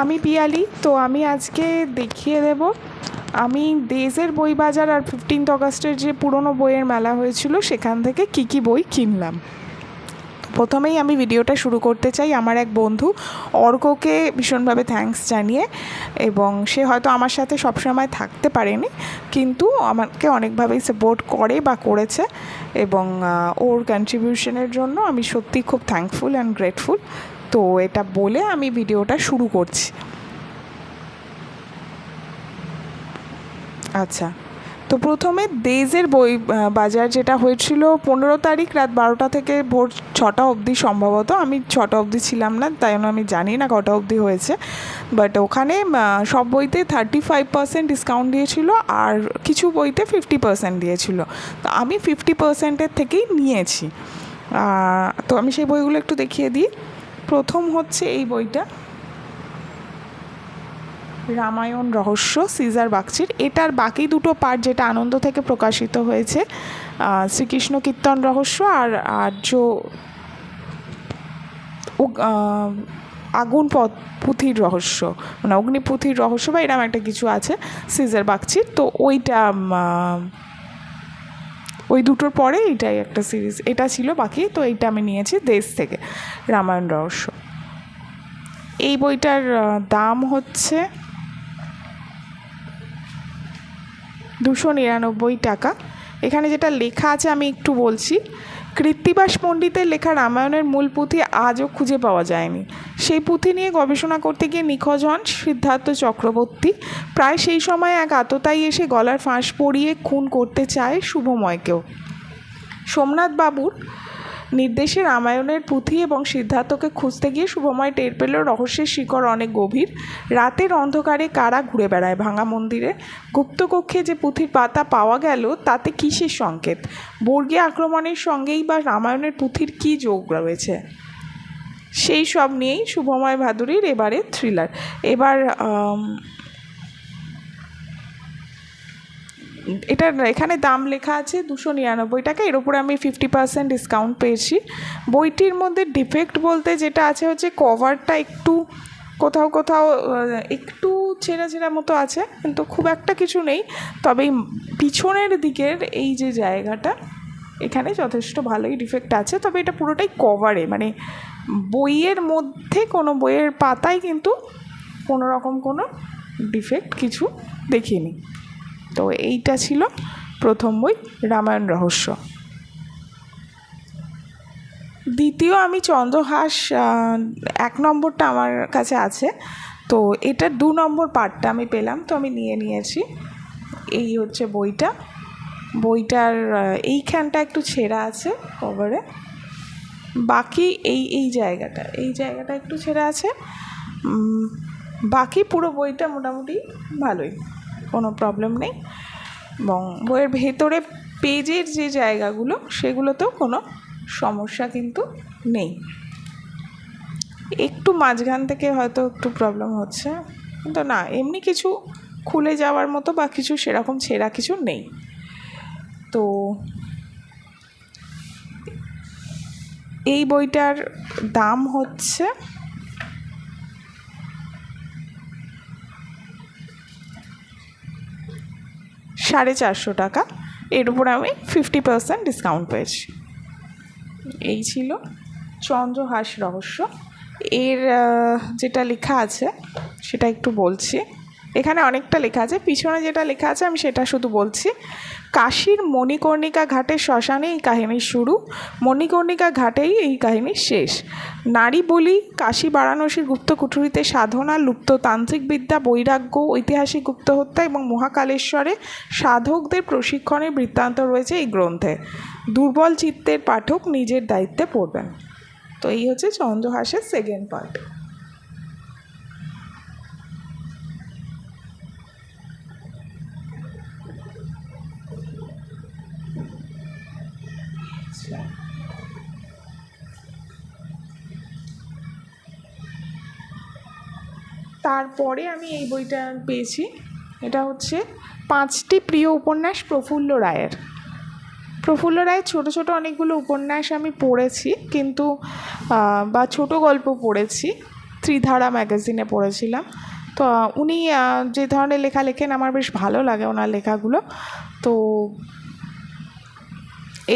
আমি পিয়ালি। তো আমি আজকে দেখিয়ে দেব আমি ডেজের বই বাজার আর 15th অগাস্টের যে পুরনো বইয়ের মেলা হয়েছিল সেখান থেকে কী বই কিনলাম। প্রথমেই আমি ভিডিওটা শুরু করতে চাই আমার এক বন্ধু অর্ককে ভীষণভাবে থ্যাঙ্কস জানিয়ে, এবং সে হয়তো আমার সাথে সবসময় থাকতে পারেনি কিন্তু আমাকে অনেকভাবেই সাপোর্ট করে বা করেছে, এবং ওর কন্ট্রিবিউশনের জন্য আমি সত্যি খুব থ্যাঙ্কফুল অ্যান্ড গ্রেটফুল। তো এটা বলে আমি ভিডিওটা শুরু করছি। আচ্ছা, তো প্রথমে ডেজের বই বাজার যেটা হয়েছিল 15 তারিখ রাত 12টা থেকে ভোর 6টা অবধি, সম্ভবত আমি 6টা অবধি ছিলাম না, তাই জন্য আমি জানি না কটা অবধি হয়েছে। বাট ওখানে সব বইতে 35% ডিসকাউন্ট দিয়েছিল আর কিছু বইতে 50% দিয়েছিল। তো আমি 50%-এর থেকেই নিয়েছি। তো আমি সেই বইগুলো একটু দেখিয়ে দিই। প্রথম হচ্ছে এই বইটা, রামায়ণ রহস্য, সিজার বাগচির। এটার বাকি দুটো পার্ট যেটা আনন্দ থেকে প্রকাশিত হয়েছে, শ্রীকৃষ্ণ কীর্তন রহস্য আর আর্য আগুন পুঁথির রহস্য, মানে অগ্নিপুঁথির রহস্য বা এরকম একটা কিছু আছে সিজার বাগচির। তো ওইটা ওই দুটোর পরে এইটাই একটা সিরিজ, এটা ছিল বাকি। তো এইটা আমি নিয়েছি দেশ থেকে, রামায়ণ রহস্য। এই বইটার দাম হচ্ছে 299 টাকা। এখানে যেটা লেখা আছে আমি একটু বলছি। কৃত্তিবাস পণ্ডিতের লেখা রামায়ণের মূল পুঁথি আজও খুঁজে পাওয়া যায়নি। সেই পুঁথি নিয়ে গবেষণা করতে গিয়ে নিখোঁজ হন সিদ্ধার্থ চক্রবর্তী। প্রায় সেই সময় এক আততায়ী এসে গলার ফাঁস পরিয়ে খুন করতে চায় শুভময়কেও। সোমনাথ বাবুর নির্দেশে রামায়ণের পুঁথি এবং সিদ্ধার্থকে খুঁজতে গিয়ে শুভময় টের পেল রহস্যের শিকড় অনেক গভীর। রাতের অন্ধকারে কারা ঘুরে বেড়ায় ভাঙা মন্দিরে? গুপ্তকক্ষে যে পুঁথির পাতা পাওয়া গেল তাতে কিসের সংকেত? বর্গী আক্রমণের সঙ্গেই বা রামায়ণের পুঁথির কী যোগ রয়েছে? সেই সব নিয়েই শুভময় ভাদুরীর এবারে থ্রিলার। এবার এটার এখানে দাম লেখা আছে 299 টাকা। এর উপরে আমি 50% ডিসকাউন্ট পেয়েছি। বইটির মধ্যে ডিফেক্ট বলতে যেটা আছে হচ্ছে কভারটা একটু কোথাও কোথাও একটু ছেঁড়া ছেঁড়া মতো আছে, কিন্তু খুব একটা কিছু নেই। তবে পিছনের দিকের এই যে জায়গাটা, এখানে যথেষ্ট ভালোই ডিফেক্ট আছে। তবে এটা পুরোটাই কভারে, মানে বইয়ের মধ্যে কোনো বইয়ের পাতায় কিন্তু কোনো রকম কোনো ডিফেক্ট কিছু দেখিনি। তো এইটা ছিল প্রথম বই, রামায়ণ রহস্য। দ্বিতীয় আমি চন্দ্রহাস, 1 নম্বরটা আমার কাছে আছে, তো এটার 2 নম্বর পার্টটা আমি পেলাম, তো আমি নিয়েছি। এই হচ্ছে বইটা। বইটার এইখানটা একটু ছেঁড়া আছে কভারে, বাকি এই জায়গাটা একটু ছেঁড়া আছে। বাকি পুরো বইটা মোটামুটি ভালোই, কোনো প্রবলেম নেই। এবং বইয়ের ভেতরে পেজের যে জায়গাগুলো সেগুলোতেও কোনো সমস্যা কিন্তু নেই। একটু মাঝখান থেকে হয়তো একটু প্রবলেম হচ্ছে, কিন্তু না, এমনি কিছু খুলে যাওয়ার মতো বা কিছু সেরকম ছেঁড়া কিছু নেই। তো এই বইটার দাম হচ্ছে 450 টাকা। এর উপরে আমি 50% ডিসকাউন্ট পেয়েছি। এই ছিল চন্দ্রহাস রহস্য। এর যেটা লেখা আছে সেটা একটু বলছি। এখানে অনেকটা লেখা আছে, পিছনে যেটা লেখা আছে আমি সেটা শুধু বলছি। কাশীর মণিকর্ণিকা ঘাটের শ্মশানে এই কাহিনীর শুরু, মণিকর্ণিকা ঘাটেই এই কাহিনীর শেষ। নারী বলি, কাশী বারাণসীর গুপ্ত কুঠুরিতে সাধনা, লুপ্ত তান্ত্রিক বিদ্যা, বৈরাগ্য, ঐতিহাসিক গুপ্ত হত্যা এবং মহাকালেশ্বরে সাধকদের প্রশিক্ষণের বৃত্তান্ত রয়েছে এই গ্রন্থে। দুর্বল চিত্তের পাঠক নিজের দায়িত্বে পড়বেন। তো এই হচ্ছে চন্দ্রহাসের সেকেন্ড পার্ট। তারপরে আমি এই বইটা পেয়েছি, এটা হচ্ছে 5টি প্রিয় উপন্যাস প্রফুল্ল রায়ের। প্রফুল্ল রায়ের ছোটো ছোটো অনেকগুলো উপন্যাস আমি পড়েছি, কিন্তু বা ছোটো গল্প পড়েছি, ত্রিধারা ম্যাগাজিনে পড়েছিলাম। তো উনি যে ধরনের লেখা লেখেন আমার বেশ ভালো লাগে ওনার লেখাগুলো। তো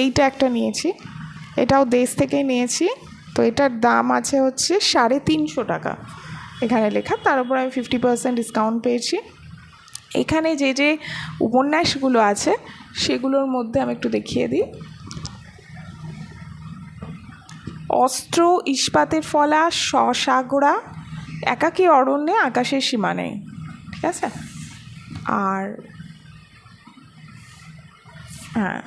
এইটা একটা নিয়েছি, এটাও দেশ থেকেই নিয়েছি। তো এটার দাম আছে হচ্ছে 350 টাকা এখানে লেখা, তার উপর আমি 50% ডিসকাউন্ট পেয়েছি। এখানে যে যে উপন্যাসগুলো আছে সেগুলোর মধ্যে আমি একটু দেখিয়ে দিই। অস্ত্র, ইস্পাতের ফলা, সাগরা, একাকী অরণ্যে, আকাশের সীমা নেই, ঠিক আছে। আর হ্যাঁ,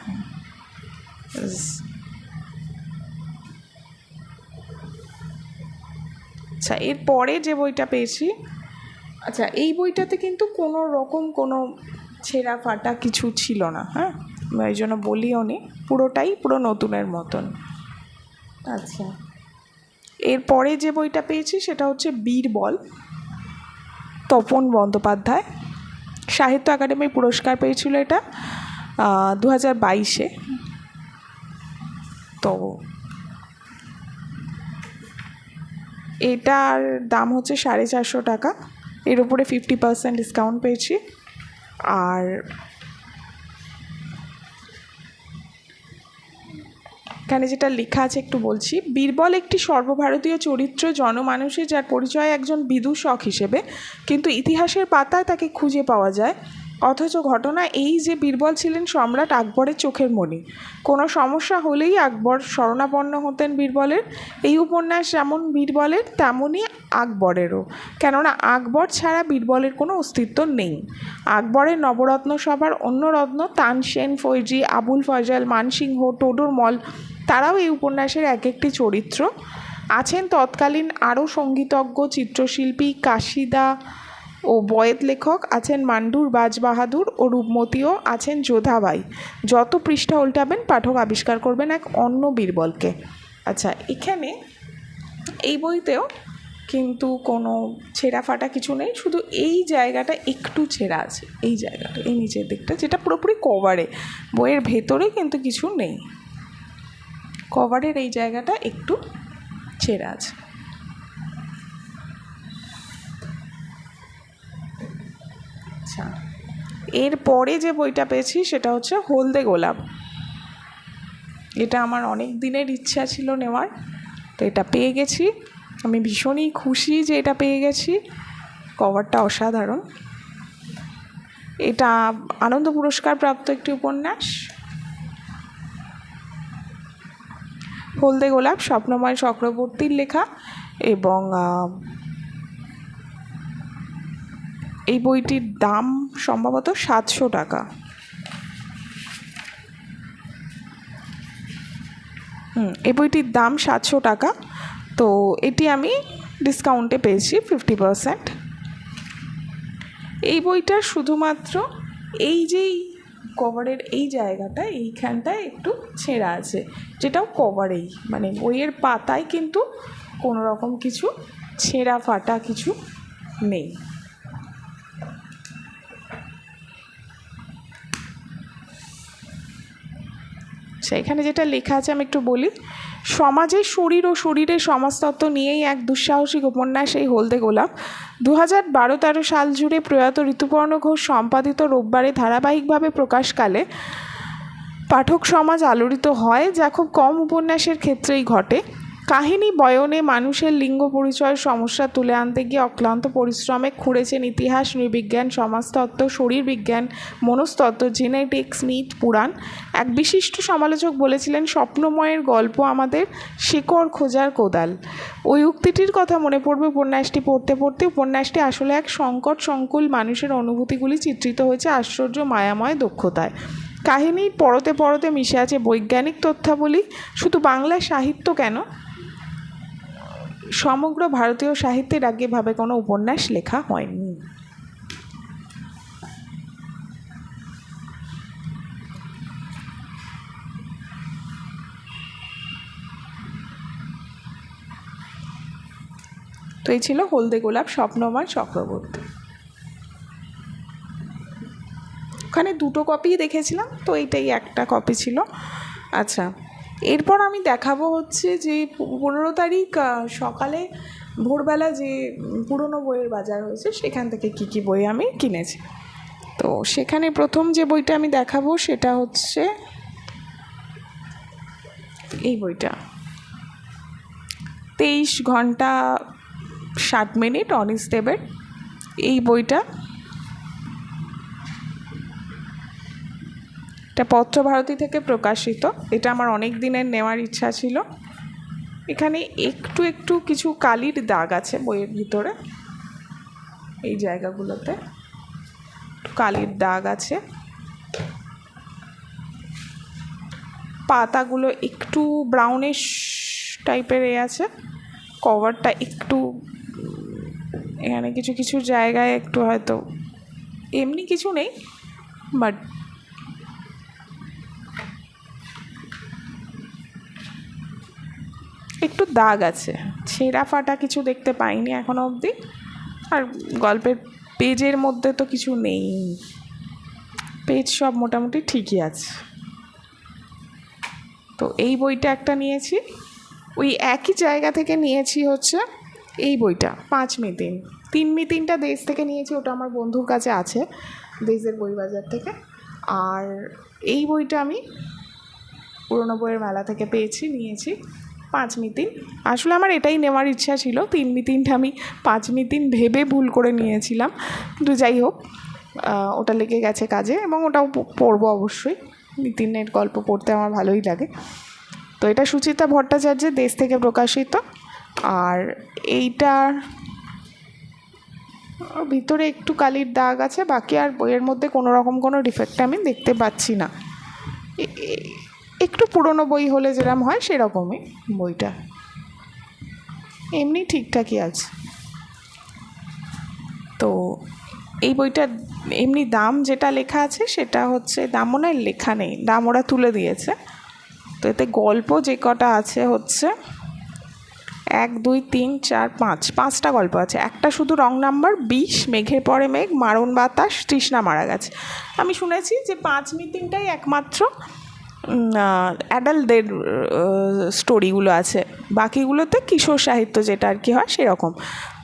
আচ্ছা এরপরে যে বইটা পেয়েছি, আচ্ছা এই বইটাতে কিন্তু কোনো রকম কোনো ছেঁড়া ফাটা কিছু ছিল না, হ্যাঁ, আমি ওই জন্য বলিও নি, পুরো নতুনের মতন। আচ্ছা এরপরে যে বইটা পেয়েছি সেটা হচ্ছে বীরবল, তপন বন্দ্যোপাধ্যায়, সাহিত্য একাডেমি পুরস্কার পেয়েছিল এটা 2022-এ। তো এটার দাম হচ্ছে 450 টাকা, এর উপরে 50% ডিসকাউন্ট পেয়েছি। আর এখানে যেটা লেখা আছে একটু বলছি। বীরবল একটি সর্বভারতীয় চরিত্র, জনমানুষে যার পরিচয় একজন বিদূষক হিসেবে, কিন্তু ইতিহাসের পাতায় তাকে খুঁজে পাওয়া যায়। অথচ ঘটনা এই যে বীরবল ছিলেন সম্রাট আকবরের চোখের মণি। কোনো সমস্যা হলেই আকবর শরণাপন্ন হতেন বীরবলের। এই উপন্যাস যেমন বীরবলের তেমনই আকবরেরও, কেননা আকবর ছাড়া বীরবলের কোনো অস্তিত্ব নেই। আকবরের নবরত্ন সভার অন্য রত্ন তানসেন, ফৈজি, আবুল ফজল, মানসিংহ, টোডরমল, তারাও এই উপন্যাসের এক একটি চরিত্র। আছেন তৎকালীন আরও সঙ্গীতজ্ঞ, চিত্রশিল্পী, কাশিদা ও বয়েত লেখক, আছেন মান্ডুর বাজবাহাদুর ও রূপমতীও, আছেন যোধাবাই। যত পৃষ্ঠা উল্টাবেন পাঠক আবিষ্কার করবেন এক অন্য বীরবলকে। আচ্ছা এখানে এই বইতেও কিন্তু কোনো ছেঁড়া ফাটা কিছু নেই, শুধু এই জায়গাটা একটু ছেঁড়া আছে, এই জায়গাটা, এই নিচের দিকটা, যেটা পুরোপুরি কভারে, বইয়ের ভেতরে কিন্তু কিছু নেই, কভারের এই জায়গাটা একটু ছেঁড়া আছে। আচ্ছা এরপরে যে বইটা পেয়েছি সেটা হচ্ছে হলদে গোলাপ। এটা আমার অনেক দিনের ইচ্ছা ছিল নেওয়ার, তো এটা পেয়ে গেছি, আমি ভীষণই খুশি যে এটা পেয়ে গেছি। কভারটা অসাধারণ। এটা আনন্দ পুরস্কার প্রাপ্ত একটি উপন্যাস, হলদে গোলাপ, স্বপ্নময় চক্রবর্তীর লেখা। এবং এই বইটির দাম সম্ভবত 700 টাকা। এই বইটির দাম 700 টাকা। তো এটি আমি ডিসকাউন্টে পেয়েছি 50%। এই বইটা শুধুমাত্র এই যেই কভারের এই জায়গাটা, এইখানটায় একটু ছেঁড়া আছে, যেটাও কভারেই, মানে বইয়ের পাতায় কিন্তু কোনো রকম কিছু ছেঁড়া ফাটা কিছু নেই। এখানে যেটা লেখা আছে আমি একটু বলি। সমাজের শরীর ও শরীরের সমাজতত্ত্ব নিয়েই এক দুঃসাহসিক উপন্যাস এই হলদে গোলাপ। 2012-13 সাল জুড়ে প্রয়াত ঋতুপর্ণ ঘোষ সম্পাদিত রোববারে ধারাবাহিকভাবে প্রকাশকালে পাঠক সমাজ আলোড়িত হয়, যা খুব কম উপন্যাসের ক্ষেত্রেই ঘটে। কাহিনী বয়নে মানুষের লিঙ্গ পরিচয়ের সমস্যা তুলে আনতে গিয়ে অক্লান্ত পরিশ্রমে খুঁড়েছেন ইতিহাস, নৃবিজ্ঞান, সমাজতত্ত্ব, শরীরবিজ্ঞান, মনস্তত্ত্ব, জেনেটিক্স, মিথ, পুরাণ। এক বিশিষ্ট সমালোচক বলেছিলেন, স্বপ্নময়ের গল্প আমাদের শিকড় খোঁজার কোদাল। ওই উক্তিটির কথা মনে পড়বে উপন্যাসটি পড়তে পড়তে। উপন্যাসটি আসলে এক সংকট সংকুল মানুষের অনুভূতিগুলি চিত্রিত হয়েছে আশ্চর্য মায়াময় দক্ষতায়। কাহিনীর পরতে পরতে মিশে আছে বৈজ্ঞানিক তথ্যাবলী। শুধু বাংলা সাহিত্য কেন, সমগ্র ভারতীয় সাহিত্যের আগে ভাবে কোনো উপন্যাস লেখা হয়নি। তো এই ছিল হলদে গোলাপ, স্বপ্নময় চক্রবর্তী। ওখানে দুটো কপি দেখেছিলাম, তো এইটাই একটা কপি ছিল। আচ্ছা এরপর আমি দেখাবো হচ্ছে যে 15 তারিখ সকালে ভোরবেলা যে পুরনো বইয়ের বাজার হয়েছে সেখান থেকে কী কী বই আমি কিনেছি। তো সেখানে প্রথম যে বইটা আমি দেখাবো সেটা হচ্ছে এই বইটা, 23 ঘন্টা 60 মিনিট অনিস দেবের এই বইটা। এটা পত্রভারতী থেকে প্রকাশিত। এটা আমার অনেক দিনের নেওয়ার ইচ্ছা ছিল। এখানে একটু একটু কিছু কালির দাগ আছে বইয়ের ভিতরে, এই জায়গাগুলোতে কালির দাগ আছে। পাতাগুলো একটু ব্রাউনিশ টাইপের আছে। কভারটা একটু এখানে কিছু কিছু জায়গায় একটু হয়তো এমনি কিছু নেই, বাট একটু দাগ আছে। ছেঁড়া ফাটা কিছু দেখতে পাইনি এখনো অবধি। আর গল্পের পেজের মধ্যে তো কিছু নেই, পেজ সব মোটামুটি ঠিকই আছে। তো এই বইটা একটা নিয়েছি। ওই একই জায়গা থেকে নিয়েছি হচ্ছে এই বইটা 5 মিতিন। 3 মিতিনটা দেশ থেকে নিয়েছি, ওটা আমার বন্ধুর কাছে আছে দেশের বই বাজার থেকে। আর এই বইটা আমি পুরনো বইয়ের মেলা থেকে নিয়েছি 5 মিতিন। আসলে আমার এটাই নেওয়ার ইচ্ছা ছিল, 3 মিতিনটা আমি 5 মিতিন ভেবে ভুল করে নিয়েছিলাম, কিন্তু যাই হোক ওটা লেগে গেছে কাজে, এবং ওটাও পড়বো অবশ্যই। মিতিনের গল্প পড়তে আমার ভালোই লাগে। তো এটা সুচিতা ভট্টাচার্যের দেশ থেকে প্রকাশিত। আর এইটার ভিতরে একটু কালির দাগ আছে, বাকি আর বইয়ের মধ্যে কোনো রকম কোনো ডিফেক্ট আমি দেখতে পাচ্ছি না। একটু পুরনো বই হলে যেরকম হয় সেরকমই বইটা, এমনি ঠিকঠাকই আছে। তো এই বইটার এমনি দাম যেটা লেখা আছে সেটা হচ্ছে, দাম মনে হয় লেখা নেই, দাম ওরা তুলে দিয়েছে। তো এতে গল্প যে কটা আছে হচ্ছে 1 2 3 4 5, 5টা গল্প আছে। একটা শুধু রং নাম্বার 20, মেঘের পরে মেঘ, মারণ বাতাস, তৃষ্ণা মারা গেছে। আমি শুনেছি যে 5 মিতিনটাই একমাত্র অ্যাডাল্টদের স্টোরিগুলো আছে, বাকিগুলোতে কিশোর সাহিত্য যেটা আর কি হয় সেরকম।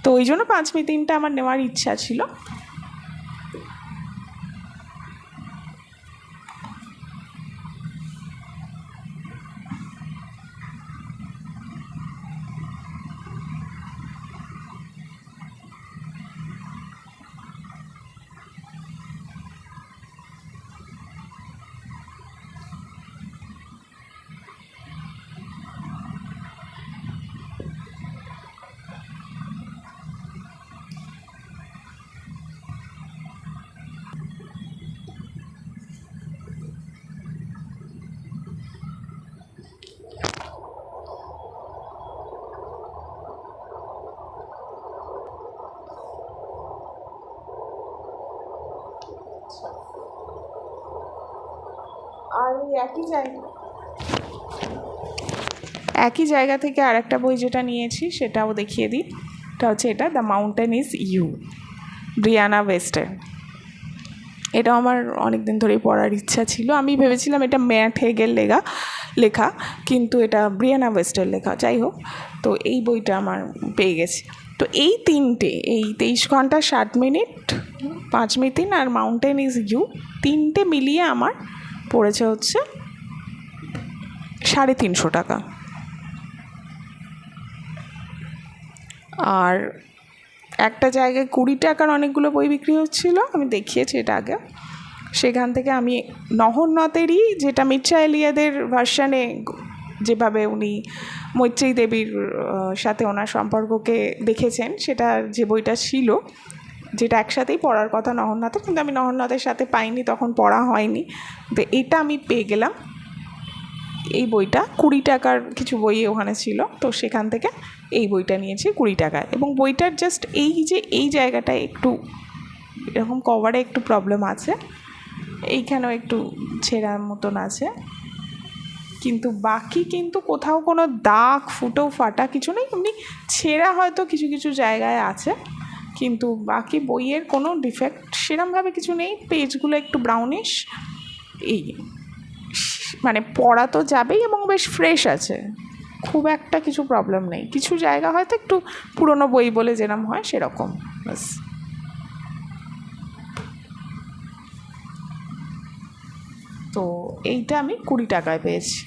তো ওই জন্য 5 মিতিনটা আমার নেওয়ার ইচ্ছা ছিল। আর একই জায়গা থেকে আর একটা বই যেটা নিয়েছি সেটাও দেখিয়ে দিই। এটা হচ্ছে এটা the mountain is you, Brianna ওয়েস্টের। এটাও আমার অনেক দিন ধরেই পড়ার ইচ্ছা ছিল। আমি ভেবেছিলাম এটা ম্যাট হেগের লেখা, কিন্তু এটা ব্রিয়ানা ওয়েস্টের লেখা। যাই হোক, তো এই বইটা আমার পেয়ে গেছি। তো এই তিনটে, এই 23 ঘন্টা 60 মিনিট, 5 মিতিন আর মাউন্টেন ইজ ইউ, তিনটে মিলিয়ে আমার পড়েছে হচ্ছে 350 টাকা। আর একটা জায়গায় 20 টাকার অনেকগুলো বই বিক্রি হচ্ছিলো, আমি দেখিয়েছি এটা আগে। সেখান থেকে আমি নহন্নতেরই, যেটা মির্জা এলিয়াদের ভার্সানে যেভাবে উনি মৈত্রেয়ী দেবীর সাথে ওনার সম্পর্ককে দেখেছেন, সেটা যে বইটা ছিল, যেটা একসাথেই পড়ার কথা নহন্নতে, কিন্তু আমি নহন্নতের সাথে পাইনি, তখন পড়া হয়নি। তো এটা আমি পেয়ে গেলাম, এই বইটা 20 টাকার কিছু বই ওখানে ছিল, তো সেখান থেকে এই বইটা নিয়েছি 20 টাকায়। এবং বইটার জাস্ট এই জায়গাটায় একটু এরকম কভারে একটু প্রবলেম আছে, এইখানেও একটু ছেঁড়ার মতন আছে, কিন্তু বাকি কিন্তু কোথাও কোনো দাগ ফুটো ফাটা কিছু নেই। এমনি ছেঁড়া হয়তো কিছু কিছু জায়গায় আছে, কিন্তু বাকি বইয়ের কোনো ডিফেক্ট সেরমভাবে কিছু নেই। পেজগুলো একটু ব্রাউনিশ, এই মানে পড়া তো যাবেই এবং বেশ ফ্রেশ আছে, খুব একটা কিছু প্রবলেম নেই। কিছু জায়গা হয়তো একটু পুরনো বই বলে যেরকম হয় সেরকম, ব্যাস। তো এইটা আমি 20 টাকায় পেয়েছি।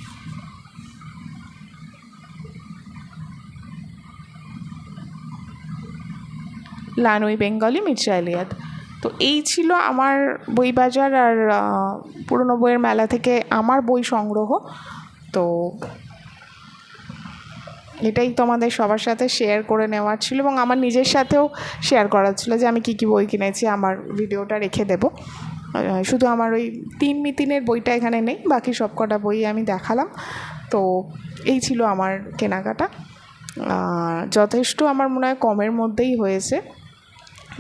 লানুই বেঙ্গলি মির্জা এলিয়াদ। তো এই ছিল আমার বই বাজার আর পুরনো বইয়ের মেলা থেকে আমার বই সংগ্রহ। তো এটাই তোমাদের সবার সাথে শেয়ার করে নেওয়ার ছিল এবং আমার নিজের সাথেও শেয়ার করার ছিল যে আমি কী কী বই কিনেছি। আমার ভিডিওটা রেখে দেবো, শুধু আমার ওই তিন মিতিনের বইটা এখানে নেই, বাকি সব কটা বই আমি দেখালাম। তো এই ছিল আমার কেনাকাটা, যথেষ্ট আমার মনে হয় কমের মধ্যেই হয়েছে,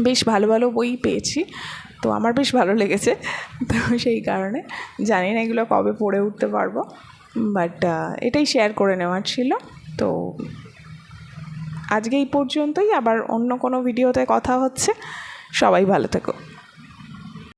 বেশ ভালো ভালো বই পেয়েছি, তো আমার বেশ ভালো লেগেছে। তো সেই কারণে জানি না এগুলো কবে পড়ে উঠতে পারবো, বাট এটাই শেয়ার করে নেওয়ার ছিল। তো আজকে এই পর্যন্তই, আবার অন্য কোনো ভিডিওতে কথা হচ্ছে। সবাই ভালো থেকো।